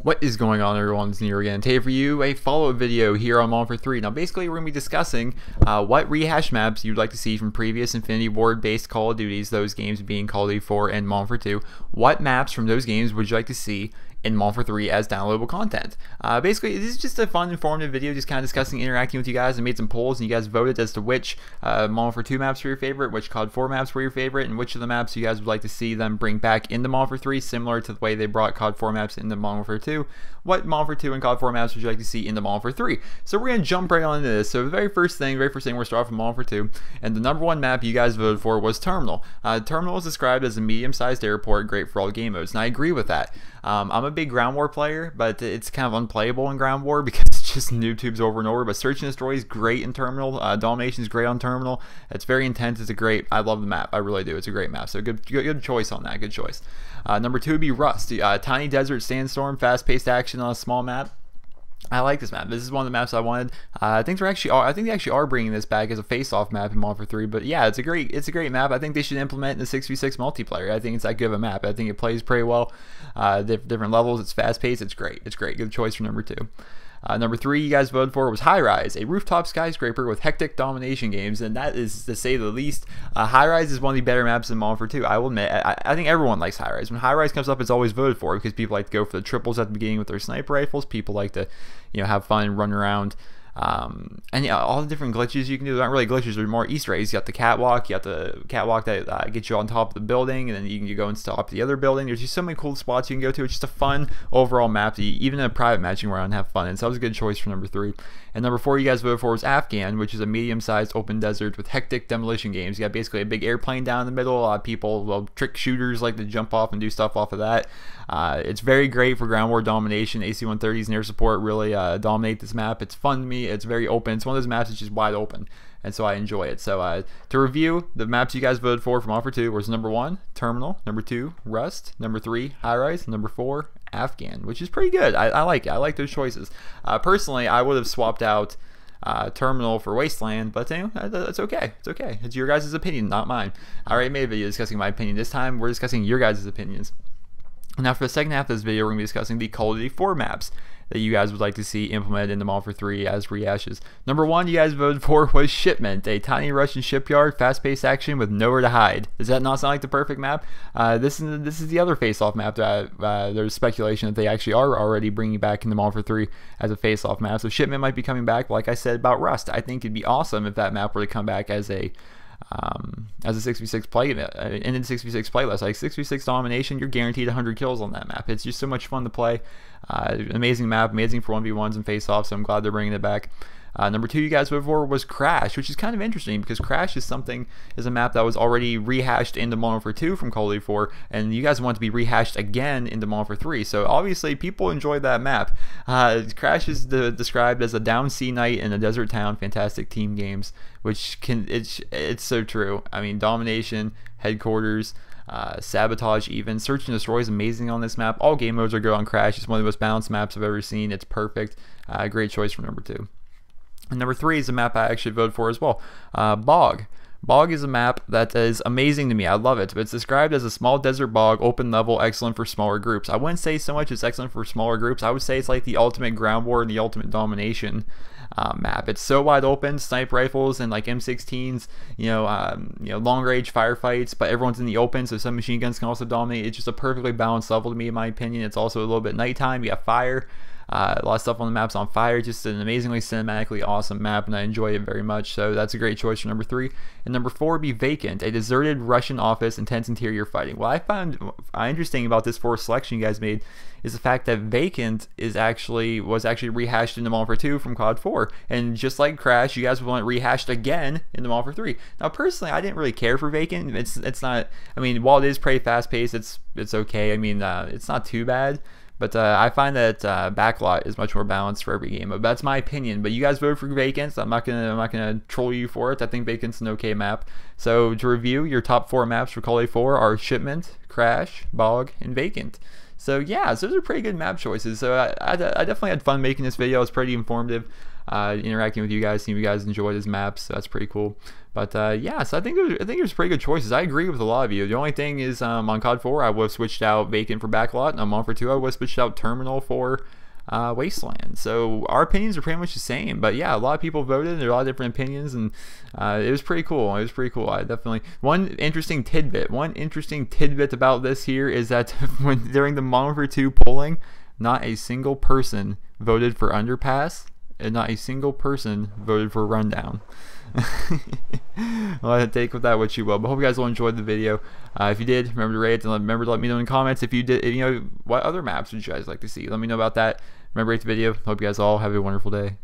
What is going on, everyone? It's Nero again. Today for you a follow-up video here on Modern Warfare 3. Now basically we're going to be discussing what rehash maps you'd like to see from previous Infinity Ward based Call of Duties, those games being Call of Duty 4 and Modern Warfare 2. What maps from those games would you like to see in Modern Warfare 3 as downloadable content? Basically, this is just a fun, informative video, just kind of discussing, interacting with you guys. I made some polls, and you guys voted as to which Modern Warfare 2 maps were your favorite, which COD4 maps were your favorite, and which of the maps you guys would like to see them bring back into Modern Warfare 3, similar to the way they brought COD4 maps into Modern Warfare 2. What Modern Warfare 2 and COD4 maps would you like to see into Modern Warfare 3? So we're going to jump right on into this. So the very first thing, we're starting off with Modern Warfare 2, and the #1 map you guys voted for was Terminal. Terminal is described as a medium-sized airport, great for all game modes, and I agree with that. I'm a big ground war player, but it's kind of unplayable in ground war because it's just noob tubes over and over. But Search and Destroy is great in Terminal. Domination is great on Terminal. It's very intense. I love the map. I really do. It's a great map. So good choice on that. Good choice. #2 would be Rust. Tiny desert sandstorm, fast-paced action on a small map. I like this map. This is one of the maps I wanted. I think they actually are bringing this back as a face-off map in Modern Warfare 3. But yeah, it's a great map. I think they should implement in the 6v6 multiplayer. I think it's that good of a map. I think it plays pretty well. Different levels. It's fast-paced. It's great. It's great. Good choice for #2. #3 you guys voted for was Highrise, a rooftop skyscraper with hectic domination games, and that is to say the least. Highrise is one of the better maps in Modern Warfare 2. I will admit, I think everyone likes Highrise. When Highrise comes up, it's always voted for because people like to go for the triples at the beginning with their sniper rifles. People like to, have fun and run around. And yeah, all the different glitches you can do. They're not really glitches, they're more Easter eggs. You got the catwalk, that gets you on top of the building, and then you can go and stop the other building. There's just so many cool spots you can go to. It's just a fun overall map that even in a private matching around have fun. And so that was a good choice for #3. And #4 you guys voted for was Afghan, which is a medium-sized open desert with hectic demolition games. You got basically a big airplane down in the middle. A lot of people, well, trick shooters like to jump off and do stuff off of that. It's very great for ground war domination. AC-130s and air support really dominate this map. It's fun to me. It's very open. It's one of those maps that's just wide open, and so I enjoy it. So to review, the maps you guys voted for from Modern Warfare 2 was #1, Terminal, #2, Rust, #3, Highrise, #4, Afghan, which is pretty good. I like it. I like those choices. Personally, I would have swapped out Terminal for Wasteland, but it's okay. It's okay. It's your guys' opinion, not mine. I already made a video discussing my opinion. This time, we're discussing your guys' opinions. Now for the second half of this video, we're going to be discussing the Call of Duty 4 maps that you guys would like to see implemented into Modern Warfare 3 as rehashes. #1 you guys voted for was Shipment, a tiny Russian shipyard, fast-paced action with nowhere to hide. Does that not sound like the perfect map? This is the other face-off map that there's speculation that they actually are already bringing back into Modern Warfare 3 as a face-off map. So Shipment might be coming back. Like I said about Rust, I think it'd be awesome if that map were to come back as a 6v6 play in a 6v6 playlist. Like 6v6 domination, you're guaranteed 100 kills on that map. It's just so much fun to play. Amazing map, amazing for 1v1s and face-offs, so I'm glad they're bringing it back. #2 you guys voted for was Crash, which is kind of interesting because Crash is a map that was already rehashed into Modern Warfare 2 from Call of Duty 4, and you guys want it to be rehashed again into Modern Warfare 3. So obviously people enjoyed that map. Crash is described as a down sea night in a desert town, fantastic team games, which it's so true. I mean, domination, headquarters, sabotage, even Search and Destroy is amazing on this map. All game modes are good on Crash. It's one of the most balanced maps I've ever seen. It's perfect. Great choice for #2. And #3 is a map I actually voted for as well. Bog. Bog is a map that is amazing to me. I love it. But it's described as a small desert bog, open level, excellent for smaller groups. I wouldn't say so much it's excellent for smaller groups. I would say it's like the ultimate ground war and the ultimate domination map. It's so wide open, sniper rifles and like M16s, long range firefights, but everyone's in the open, so some machine guns can also dominate. It's just a perfectly balanced level to me, in my opinion. It's also a little bit nighttime. You got fire. A lot of stuff on the map's on fire. Just an amazingly cinematically awesome map, and I enjoy it very much. So that's a great choice for #3. And #4 would be Vacant, a deserted Russian office, intense interior fighting. What I found interesting about this 4th selection you guys made is the fact that Vacant was actually rehashed into Modern Warfare 2 from COD4, and just like Crash, you guys would want it rehashed again into Modern Warfare 3. Now, personally, I didn't really care for Vacant. It's not. I mean, while it is pretty fast-paced, it's okay. I mean, it's not too bad. But I find that Backlot is much more balanced for every game. But that's my opinion. But you guys voted for Vacant, so I'm not gonna troll you for it. I think Vacant's an okay map. So to review, your top 4 maps for Call of Duty 4 are Shipment, Crash, Bog, and Vacant. So yeah, so those are pretty good map choices. So I definitely had fun making this video. It's pretty informative. interacting with you guys, seeing you guys enjoy these maps. So that's pretty cool. But yeah, so I think there's pretty good choices. I agree with a lot of you. The only thing is on COD4, I would have switched out Vacant for Backlot, and on Monster 2, I would have switched out Terminal for Wasteland. So our opinions are pretty much the same. But yeah, a lot of people voted. There are a lot of different opinions, and it was pretty cool. It was pretty cool. I definitely one interesting tidbit about this here is that during the Monster 2 polling, not a single person voted for Underpass, and not a single person voted for Rundown. Well, take with that what you will, but hope you guys all enjoyed the video. If you did, remember to rate, and remember to let me know in the comments if you did, what other maps would you guys like to see. Let me know about that. Remember to rate the video. Hope you guys all have a wonderful day.